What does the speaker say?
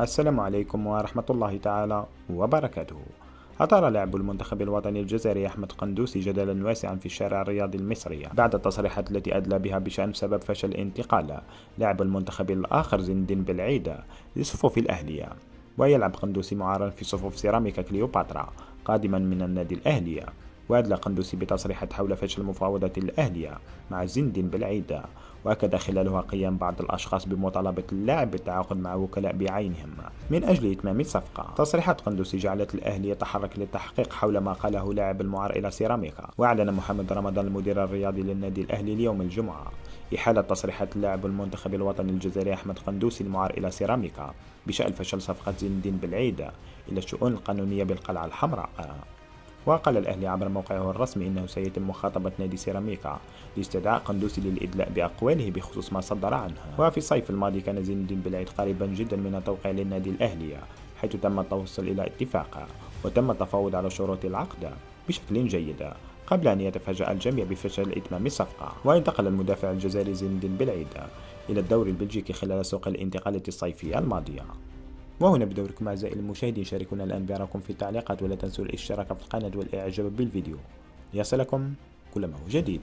السلام عليكم ورحمة الله تعالى وبركاته. أثار لاعب المنتخب الوطني الجزائري أحمد قندوسي جدلا واسعا في الشارع الرياضي المصري بعد التصريحات التي أدلى بها بشأن سبب فشل انتقال لاعب المنتخب الآخر زين الدين بالعيدة لصفوف الأهلية. ويلعب قندوسي معارا في صفوف سيراميكا كليوباترا قادما من النادي الأهلية. وأدلى قندوسي بتصريحات حول فشل مفاوضات الأهلية مع زين الدين بالعيدة، وأكد خلالها قيام بعض الأشخاص بمطالبة اللاعب بالتعاقد مع وكلاء بعينهم من أجل إتمام الصفقة. تصريحات قندوسي جعلت الأهلي يتحرك للتحقيق حول ما قاله لاعب المعار إلى سيراميكا. وأعلن محمد رمضان المدير الرياضي للنادي الأهلي اليوم الجمعة إحالة تصريحات اللاعب المنتخب الوطني الجزائري أحمد قندوسي المعار إلى سيراميكا بشأن فشل صفقة زين الدين بالعيدة إلى الشؤون القانونية بالقلعة الحمراء. وقال الأهلي عبر موقعه الرسمي إنه سيتم مخاطبة نادي سيراميكا لاستدعاء قندوسي للإدلاء بأقواله بخصوص ما صدر عنه. وفي الصيف الماضي كان زين الدين بالعيد قريبا جدا من التوقيع للنادي الأهلي، حيث تم التوصل إلى اتفاق وتم التفاوض على شروط العقد بشكل جيد قبل أن يتفاجأ الجميع بفشل إتمام الصفقة. وانتقل المدافع الجزائري زين الدين بالعيد إلى الدوري البلجيكي خلال سوق الانتقالات الصيفية الماضية. وهنا بدوركم أعزائي المشاهدين شاركونا الآن بآرائكم في التعليقات، ولا تنسوا الاشتراك في القناة والإعجاب بالفيديو ليصلكم كل ما هو جديد.